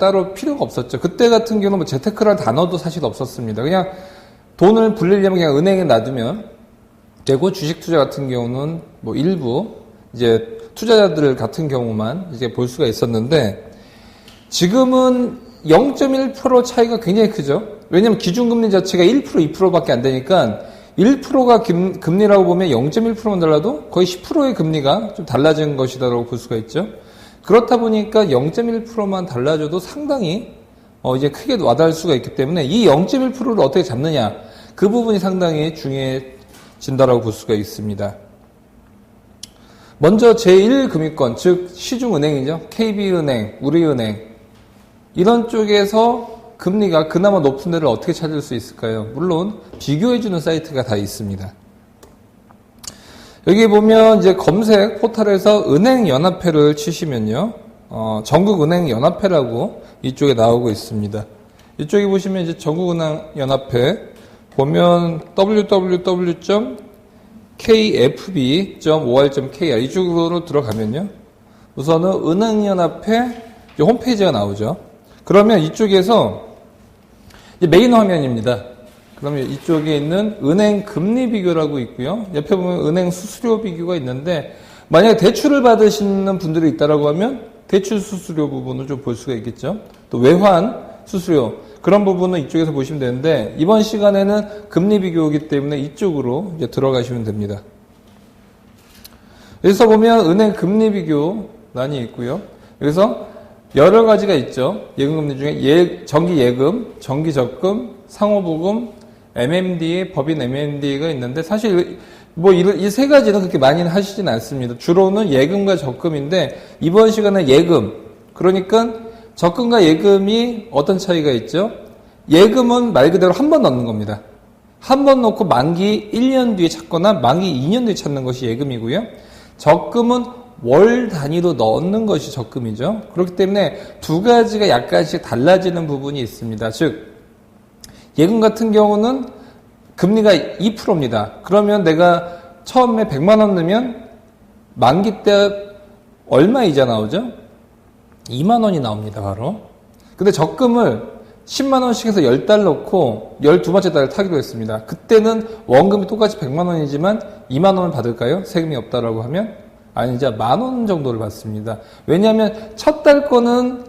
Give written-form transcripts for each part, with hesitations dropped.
따로 필요가 없었죠. 그때 같은 경우는 뭐 재테크라는 단어도 사실 없었습니다. 그냥 돈을 불리려면 그냥 은행에 놔두면 되고, 주식 투자 같은 경우는 뭐 일부 이제 투자자들 같은 경우만 이제 볼 수가 있었는데, 지금은 0.1% 차이가 굉장히 크죠. 왜냐하면 기준금리 자체가 1%, 2%밖에 안 되니까 1%가 금리라고 보면 0.1%만 달라도 거의 10%의 금리가 좀 달라진 것이다라고 볼 수가 있죠. 그렇다 보니까 0.1%만 달라져도 상당히 이제 크게 와닿을 수가 있기 때문에 이 0.1%를 어떻게 잡느냐, 그 부분이 상당히 중요해진다라고 볼 수가 있습니다. 먼저 제1금융권, 즉 시중은행이죠. KB은행, 우리은행, 이런 쪽에서 금리가 그나마 높은 데를 어떻게 찾을 수 있을까요? 물론 비교해주는 사이트가 다 있습니다. 여기 보면 이제 검색 포털에서 은행연합회를 치시면요, 전국은행연합회라고 이쪽에 나오고 있습니다. 이쪽에 보시면 이제 전국은행연합회 보면 www.kfb.or.kr 이쪽으로 들어가면요, 우선은 은행연합회 홈페이지가 나오죠. 그러면 이쪽에서 이제 메인 화면입니다. 그러면 이쪽에 있는 은행 금리 비교라고 있고요. 옆에 보면 은행 수수료 비교가 있는데, 만약에 대출을 받으시는 분들이 있다라고 하면 대출 수수료 부분을 좀 볼 수가 있겠죠. 또 외환 수수료, 그런 부분은 이쪽에서 보시면 되는데, 이번 시간에는 금리 비교이기 때문에 이쪽으로 이제 들어가시면 됩니다. 여기서 보면 은행 금리 비교란이 있고요. 여기서 여러 가지가 있죠. 예금금리 중에 정기예금, 정기적금, 상호보금, MMD, 법인 MMD가 있는데, 사실 뭐 이 세 가지는 그렇게 많이는 하시진 않습니다. 주로는 예금과 적금인데, 이번 시간에 예금, 그러니까 적금과 예금이 어떤 차이가 있죠? 예금은 말 그대로 한 번 넣는 겁니다. 한 번 넣고 만기 1년 뒤에 찾거나 만기 2년 뒤에 찾는 것이 예금이고요. 적금은 월 단위로 넣는 것이 적금이죠. 그렇기 때문에 두 가지가 약간씩 달라지는 부분이 있습니다. 즉, 예금 같은 경우는 금리가 2%입니다. 그러면 내가 처음에 100만 원 넣으면 만기 때 얼마 이자 나오죠? 2만 원이 나옵니다, 바로. 근데 적금을 10만 원씩 해서 10달 넣고 12번째 달을 타기로 했습니다. 그때는 원금이 똑같이 100만 원이지만 2만 원을 받을까요? 세금이 없다라고 하면? 아니, 이제 10,000원 정도를 받습니다. 왜냐하면 첫 달 거는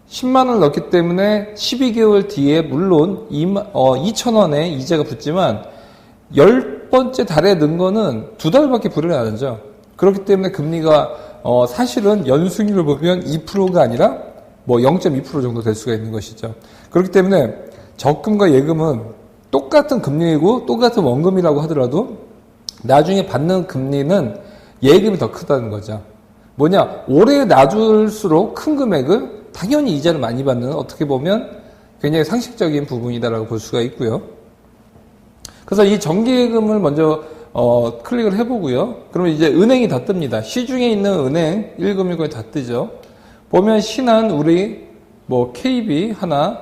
10만 원을 넣기 때문에 12개월 뒤에 물론 2,000원의 이자가 붙지만 10번째 달에 넣은 거는 2달밖에 불을 안 하죠. 그렇기 때문에 금리가 사실은 연수익률을 보면 2%가 아니라 뭐 0.2% 정도 될 수가 있는 것이죠. 그렇기 때문에 적금과 예금은 똑같은 금리이고 똑같은 원금이라고 하더라도 나중에 받는 금리는 예금이 더 크다는 거죠. 뭐냐, 오래 놔둘수록 큰 금액을 당연히 이자를 많이 받는, 어떻게 보면 굉장히 상식적인 부분이다라고 볼 수가 있고요. 그래서 이 정기예금을 먼저 클릭을 해보고요. 그러면 이제 은행이 다 뜹니다. 시중에 있는 은행 1금융권이 다 뜨죠. 보면 신한, 우리, 뭐 KB 하나,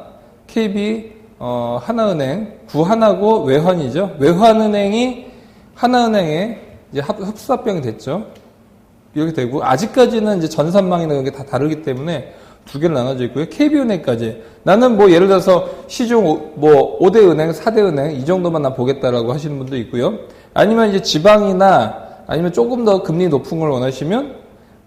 KB 하나은행, 구하나고 외환이죠. 외환은행이 하나은행에 이제 흡사병이 됐죠. 이렇게 되고, 아직까지는 이제 전산망이나 그런 게 다 다르기 때문에 두 개를 나눠져 있고요. KB은행까지. 나는 뭐 예를 들어서 시중 뭐 5대 은행, 4대 은행 이 정도만 나 보겠다라고 하시는 분도 있고요. 아니면 이제 지방이나 아니면 조금 더 금리 높은 걸 원하시면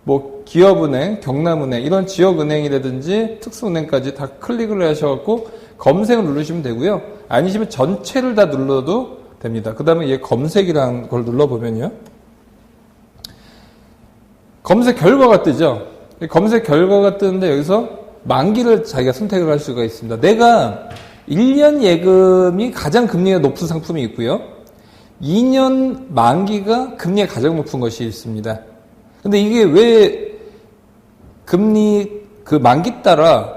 뭐 기업은행, 경남은행 이런 지역은행이라든지 특수은행까지 다 클릭을 하셔갖고 검색을 누르시면 되고요. 아니시면 전체를 다 눌러도 됩니다. 그 다음에 얘 검색이라는 걸 눌러보면요. 검색 결과가 뜨죠. 검색 결과가 뜨는데 여기서 만기를 자기가 선택을 할 수가 있습니다. 내가 1년 예금이 가장 금리가 높은 상품이 있고요. 2년 만기가 금리가 가장 높은 것이 있습니다. 근데 이게 왜 금리 그 만기 따라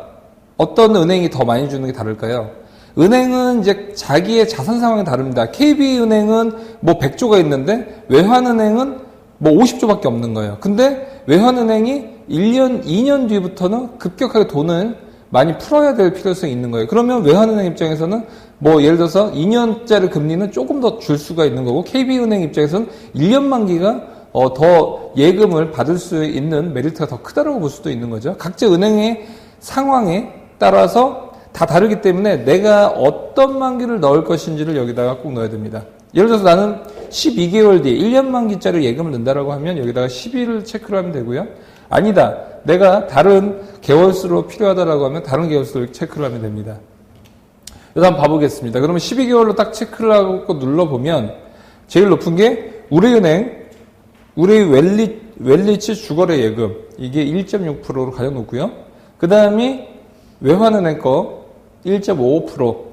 어떤 은행이 더 많이 주는 게 다를까요? 은행은 이제 자기의 자산 상황이 다릅니다. KB은행은 뭐 100조가 있는데 외환은행은 뭐 50조밖에 없는 거예요. 근데 외환은행이 1년, 2년 뒤부터는 급격하게 돈을 많이 풀어야 될 필요성이 있는 거예요. 그러면 외환은행 입장에서는 뭐 예를 들어서 2년짜리 금리는 조금 더 줄 수가 있는 거고 KB은행 입장에서는 1년 만기가 더 예금을 받을 수 있는 메리트가 더 크다라고 볼 수도 있는 거죠. 각자 은행의 상황에 따라서 다 다르기 때문에 내가 어떤 만기를 넣을 것인지를 여기다가 꼭 넣어야 됩니다. 예를 들어서 나는 12개월 뒤에 1년 만기짜리 예금을 넣는다라고 하면 여기다가 12를 체크를 하면 되고요. 아니다. 내가 다른 개월수로 필요하다라고 하면 다른 개월수를 체크를 하면 됩니다. 그래서 한번 봐보겠습니다. 그러면 12개월로 딱 체크를 하고 눌러보면 제일 높은 게 우리은행, 우리 웰리치 주거래 예금. 이게 1.6%로 가장 높고요. 그 다음이 외환은행 거 1.55%,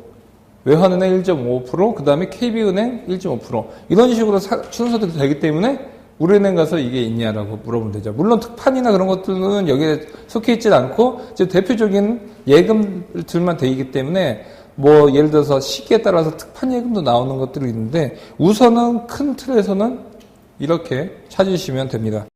외환은행 1.55%, 그 다음에 KB은행 1.5%. 이런 식으로 순서대로 되기 때문에 우리은행 가서 이게 있냐라고 물어보면 되죠. 물론 특판이나 그런 것들은 여기에 속해 있지 않고 이제 대표적인 예금들만 돼 있기 때문에 뭐 예를 들어서 시기에 따라서 특판 예금도 나오는 것들이 있는데 우선은 큰 틀에서는 이렇게 찾으시면 됩니다.